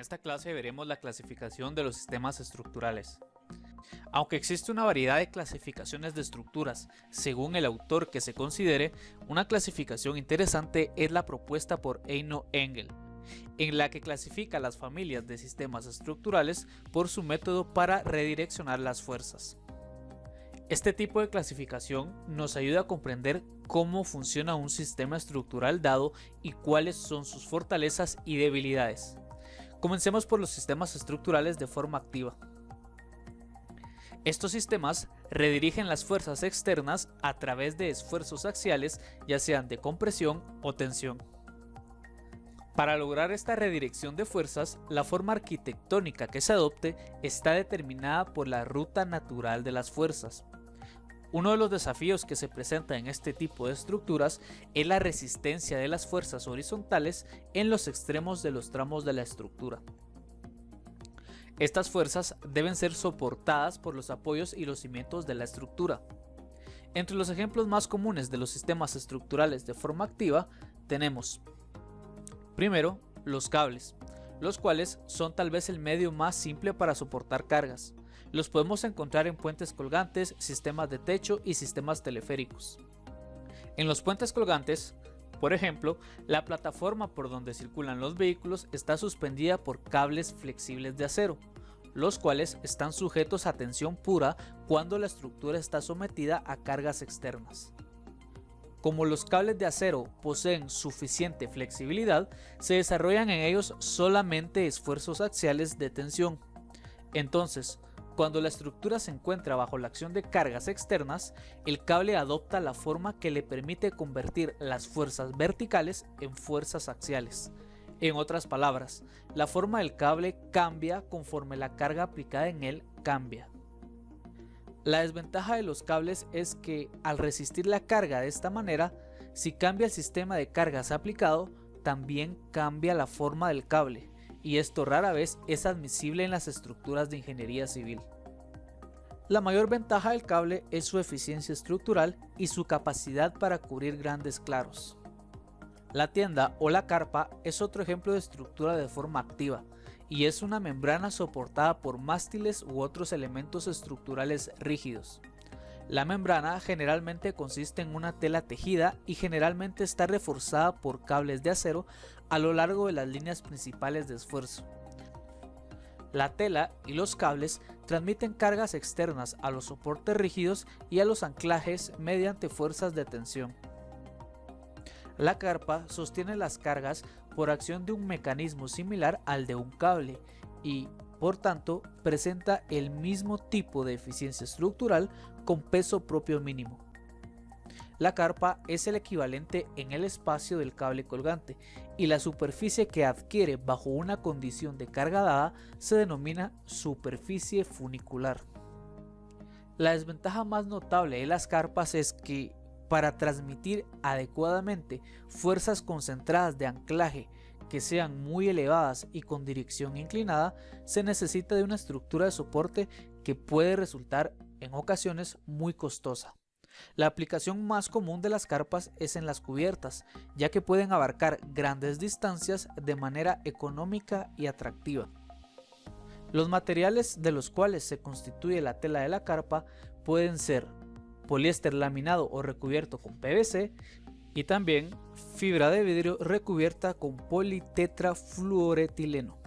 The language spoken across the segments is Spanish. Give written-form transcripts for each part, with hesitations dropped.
esta clase veremos la clasificación de los sistemas estructurales. Aunque existe una variedad de clasificaciones de estructuras según el autor que se considere, una clasificación interesante es la propuesta por Eino Engel, en la que clasifica las familias de sistemas estructurales por su método para redireccionar las fuerzas. Este tipo de clasificación nos ayuda a comprender cómo funciona un sistema estructural dado y cuáles son sus fortalezas y debilidades. Comencemos por los sistemas estructurales de forma activa. Estos sistemas redirigen las fuerzas externas a través de esfuerzos axiales, ya sean de compresión o tensión. Para lograr esta redirección de fuerzas, la forma arquitectónica que se adopte está determinada por la ruta natural de las fuerzas. Uno de los desafíos que se presenta en este tipo de estructuras es la resistencia de las fuerzas horizontales en los extremos de los tramos de la estructura. Estas fuerzas deben ser soportadas por los apoyos y los cimientos de la estructura. Entre los ejemplos más comunes de los sistemas estructurales de forma activa tenemos, primero, los cables, los cuales son tal vez el medio más simple para soportar cargas. Los podemos encontrar en puentes colgantes, sistemas de techo y sistemas teleféricos. En los puentes colgantes, por ejemplo, la plataforma por donde circulan los vehículos está suspendida por cables flexibles de acero, los cuales están sujetos a tensión pura cuando la estructura está sometida a cargas externas. Como los cables de acero poseen suficiente flexibilidad, se desarrollan en ellos solamente esfuerzos axiales de tensión. Entonces, cuando la estructura se encuentra bajo la acción de cargas externas, el cable adopta la forma que le permite convertir las fuerzas verticales en fuerzas axiales. En otras palabras, la forma del cable cambia conforme la carga aplicada en él cambia. La desventaja de los cables es que, al resistir la carga de esta manera, si cambia el sistema de cargas aplicado, también cambia la forma del cable, y esto rara vez es admisible en las estructuras de ingeniería civil. La mayor ventaja del cable es su eficiencia estructural y su capacidad para cubrir grandes claros. La tienda o la carpa es otro ejemplo de estructura de forma activa, y es una membrana soportada por mástiles u otros elementos estructurales rígidos. La membrana generalmente consiste en una tela tejida y generalmente está reforzada por cables de acero a lo largo de las líneas principales de esfuerzo. La tela y los cables transmiten cargas externas a los soportes rígidos y a los anclajes mediante fuerzas de tensión. La carpa sostiene las cargas por acción de un mecanismo similar al de un cable y, por tanto, presenta el mismo tipo de eficiencia estructural con peso propio mínimo. La carpa es el equivalente en el espacio del cable colgante y la superficie que adquiere bajo una condición de carga dada se denomina superficie funicular. La desventaja más notable de las carpas es que, para transmitir adecuadamente fuerzas concentradas de anclaje que sean muy elevadas y con dirección inclinada, se necesita de una estructura de soporte que puede resultar en ocasiones muy costosa. La aplicación más común de las carpas es en las cubiertas, ya que pueden abarcar grandes distancias de manera económica y atractiva. Los materiales de los cuales se constituye la tela de la carpa pueden ser poliéster laminado o recubierto con PVC y también fibra de vidrio recubierta con politetrafluoretileno.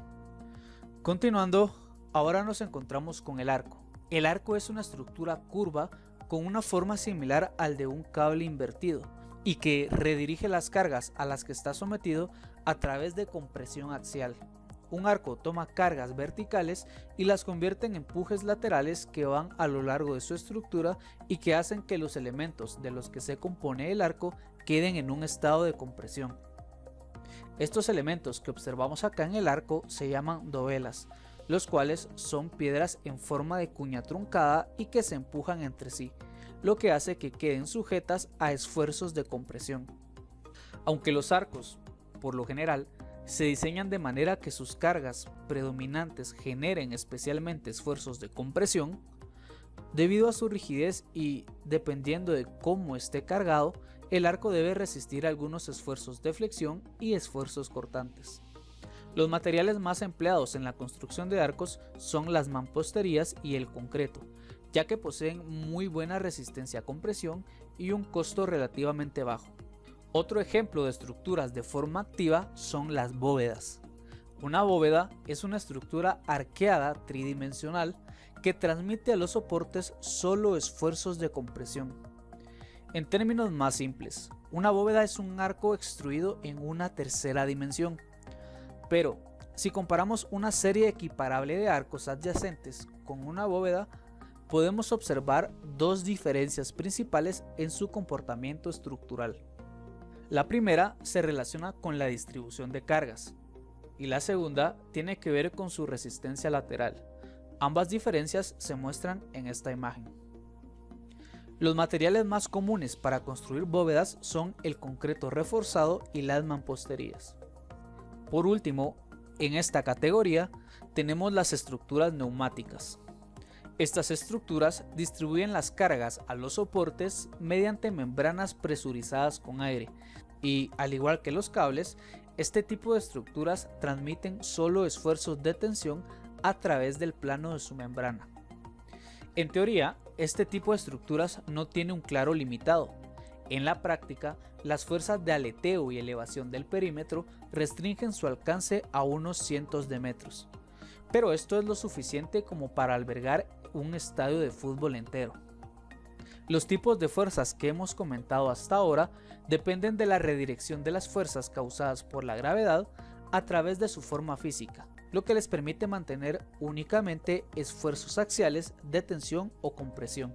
Continuando, ahora nos encontramos con el arco. El arco es una estructura curva con una forma similar al de un cable invertido y que redirige las cargas a las que está sometido a través de compresión axial. Un arco toma cargas verticales y las convierte en empujes laterales que van a lo largo de su estructura y que hacen que los elementos de los que se compone el arco queden en un estado de compresión. Estos elementos que observamos acá en el arco se llaman dovelas, los cuales son piedras en forma de cuña truncada y que se empujan entre sí, lo que hace que queden sujetas a esfuerzos de compresión. Aunque los arcos, por lo general, se diseñan de manera que sus cargas predominantes generen especialmente esfuerzos de compresión, debido a su rigidez y dependiendo de cómo esté cargado, el arco debe resistir algunos esfuerzos de flexión y esfuerzos cortantes. Los materiales más empleados en la construcción de arcos son las mamposterías y el concreto, ya que poseen muy buena resistencia a compresión y un costo relativamente bajo. Otro ejemplo de estructuras de forma activa son las bóvedas. Una bóveda es una estructura arqueada tridimensional que transmite a los soportes solo esfuerzos de compresión. En términos más simples, una bóveda es un arco extruido en una tercera dimensión. Pero, si comparamos una serie equiparable de arcos adyacentes con una bóveda, podemos observar dos diferencias principales en su comportamiento estructural. La primera se relaciona con la distribución de cargas y la segunda tiene que ver con su resistencia lateral. Ambas diferencias se muestran en esta imagen. Los materiales más comunes para construir bóvedas son el concreto reforzado y las mamposterías. Por último, en esta categoría tenemos las estructuras neumáticas. Estas estructuras distribuyen las cargas a los soportes mediante membranas presurizadas con aire y, al igual que los cables, este tipo de estructuras transmiten solo esfuerzos de tensión a través del plano de su membrana. En teoría, este tipo de estructuras no tiene un claro limitado. En la práctica, las fuerzas de aleteo y elevación del perímetro restringen su alcance a unos cientos de metros. Pero esto es lo suficiente como para albergar un estadio de fútbol entero. Los tipos de fuerzas que hemos comentado hasta ahora dependen de la redirección de las fuerzas causadas por la gravedad a través de su forma física, lo que les permite mantener únicamente esfuerzos axiales de tensión o compresión.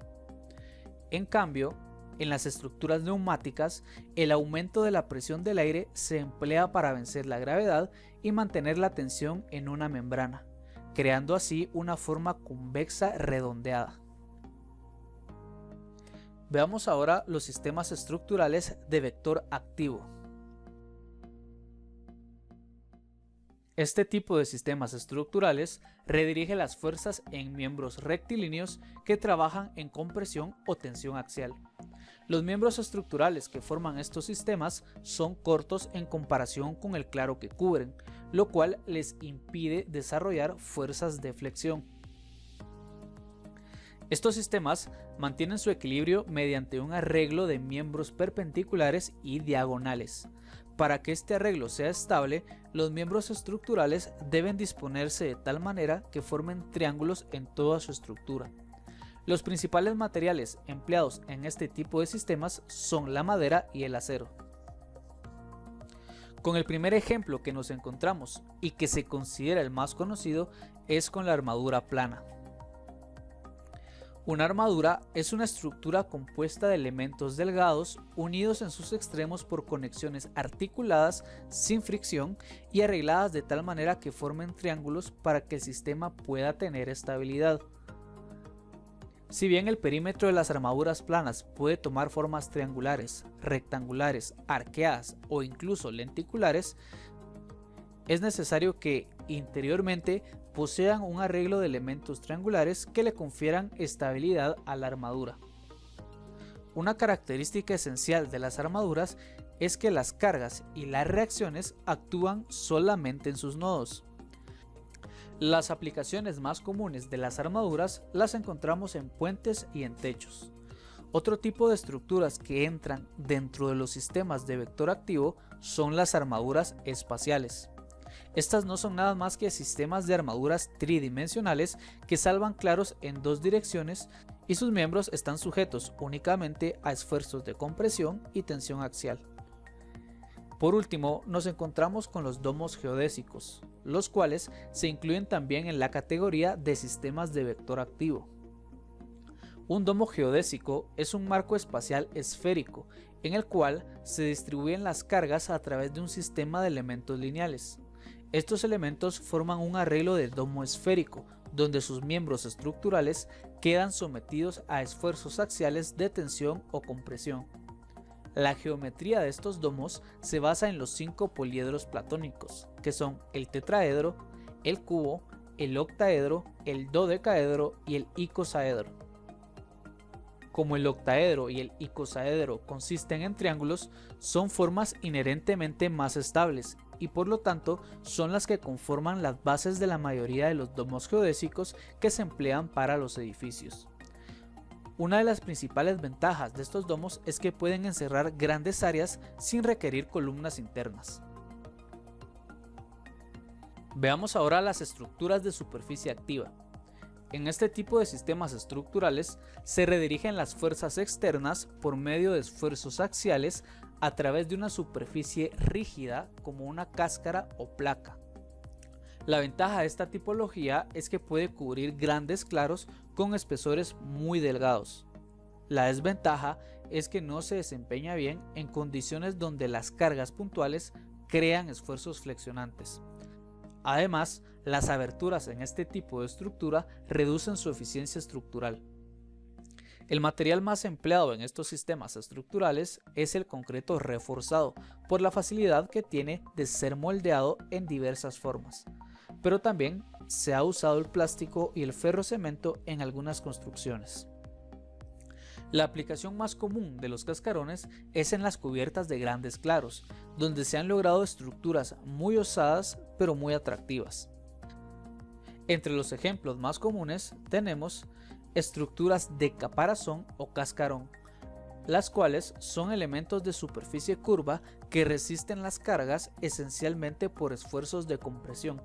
En cambio, en las estructuras neumáticas, el aumento de la presión del aire se emplea para vencer la gravedad y mantener la tensión en una membrana, creando así una forma convexa redondeada. Veamos ahora los sistemas estructurales de vector activo. Este tipo de sistemas estructurales redirige las fuerzas en miembros rectilíneos que trabajan en compresión o tensión axial. Los miembros estructurales que forman estos sistemas son cortos en comparación con el claro que cubren, lo cual les impide desarrollar fuerzas de flexión. Estos sistemas mantienen su equilibrio mediante un arreglo de miembros perpendiculares y diagonales. Para que este arreglo sea estable, los miembros estructurales deben disponerse de tal manera que formen triángulos en toda su estructura. Los principales materiales empleados en este tipo de sistemas son la madera y el acero. Con el primer ejemplo que nos encontramos y que se considera el más conocido es con la armadura plana. Una armadura es una estructura compuesta de elementos delgados unidos en sus extremos por conexiones articuladas sin fricción y arregladas de tal manera que formen triángulos para que el sistema pueda tener estabilidad. Si bien el perímetro de las armaduras planas puede tomar formas triangulares, rectangulares, arqueadas o incluso lenticulares, es necesario que interiormente posean un arreglo de elementos triangulares que le confieran estabilidad a la armadura. Una característica esencial de las armaduras es que las cargas y las reacciones actúan solamente en sus nodos. Las aplicaciones más comunes de las armaduras las encontramos en puentes y en techos. Otro tipo de estructuras que entran dentro de los sistemas de vector activo son las armaduras espaciales. Estas no son nada más que sistemas de armaduras tridimensionales que salvan claros en dos direcciones y sus miembros están sujetos únicamente a esfuerzos de compresión y tensión axial. Por último, nos encontramos con los domos geodésicos, los cuales se incluyen también en la categoría de sistemas de vector activo. Un domo geodésico es un marco espacial esférico en el cual se distribuyen las cargas a través de un sistema de elementos lineales. Estos elementos forman un arreglo de domo esférico, donde sus miembros estructurales quedan sometidos a esfuerzos axiales de tensión o compresión. La geometría de estos domos se basa en los 5 poliedros platónicos, que son el tetraedro, el cubo, el octaedro, el dodecaedro y el icosaedro. Como el octaedro y el icosaedro consisten en triángulos, son formas inherentemente más estables y por lo tanto son las que conforman las bases de la mayoría de los domos geodésicos que se emplean para los edificios. Una de las principales ventajas de estos domos es que pueden encerrar grandes áreas sin requerir columnas internas. Veamos ahora las estructuras de superficie activa. En este tipo de sistemas estructurales se redirigen las fuerzas externas por medio de esfuerzos axiales a través de una superficie rígida como una cáscara o placa. La ventaja de esta tipología es que puede cubrir grandes claros con espesores muy delgados. La desventaja es que no se desempeña bien en condiciones donde las cargas puntuales crean esfuerzos flexionantes. Además, las aberturas en este tipo de estructura reducen su eficiencia estructural. El material más empleado en estos sistemas estructurales es el concreto reforzado, por la facilidad que tiene de ser moldeado en diversas formas, pero también se ha usado el plástico y el ferrocemento en algunas construcciones. La aplicación más común de los cascarones es en las cubiertas de grandes claros, donde se han logrado estructuras muy osadas pero muy atractivas. Entre los ejemplos más comunes tenemos estructuras de caparazón o cascarón, las cuales son elementos de superficie curva que resisten las cargas esencialmente por esfuerzos de compresión.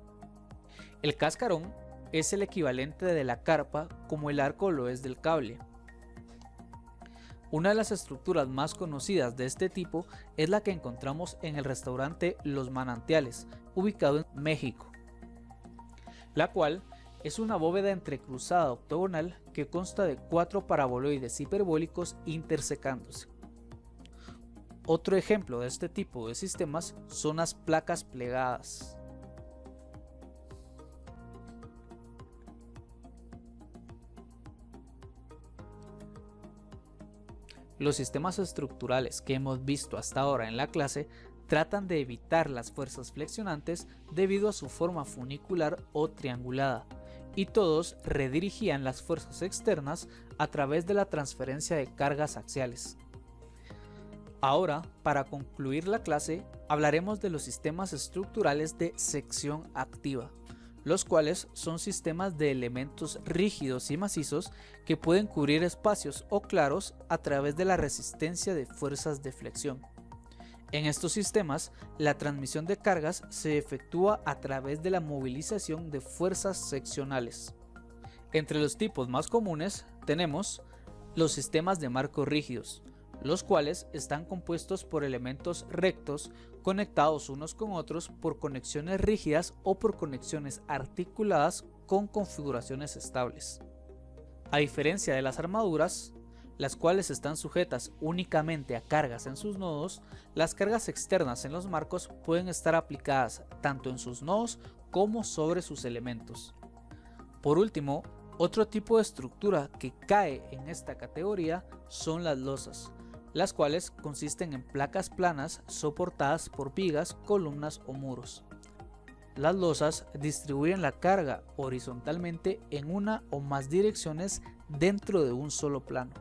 El cascarón es el equivalente de la carpa como el arco lo es del cable. Una de las estructuras más conocidas de este tipo es la que encontramos en el restaurante Los Manantiales, ubicado en México, la cual es una bóveda entrecruzada octogonal que consta de 4 paraboloides hiperbólicos intersecándose. Otro ejemplo de este tipo de sistemas son las placas plegadas. Los sistemas estructurales que hemos visto hasta ahora en la clase tratan de evitar las fuerzas flexionantes debido a su forma funicular o triangulada, y todos redirigían las fuerzas externas a través de la transferencia de cargas axiales. Ahora, para concluir la clase, hablaremos de los sistemas estructurales de sección activa, los cuales son sistemas de elementos rígidos y macizos que pueden cubrir espacios o claros a través de la resistencia de fuerzas de flexión. En estos sistemas, la transmisión de cargas se efectúa a través de la movilización de fuerzas seccionales. Entre los tipos más comunes tenemos los sistemas de marcos rígidos, los cuales están compuestos por elementos rectos conectados unos con otros por conexiones rígidas o por conexiones articuladas con configuraciones estables. A diferencia de las armaduras, las cuales están sujetas únicamente a cargas en sus nodos, las cargas externas en los marcos pueden estar aplicadas tanto en sus nodos como sobre sus elementos. Por último, otro tipo de estructura que cae en esta categoría son las losas, las cuales consisten en placas planas soportadas por vigas, columnas o muros. Las losas distribuyen la carga horizontalmente en una o más direcciones dentro de un solo plano.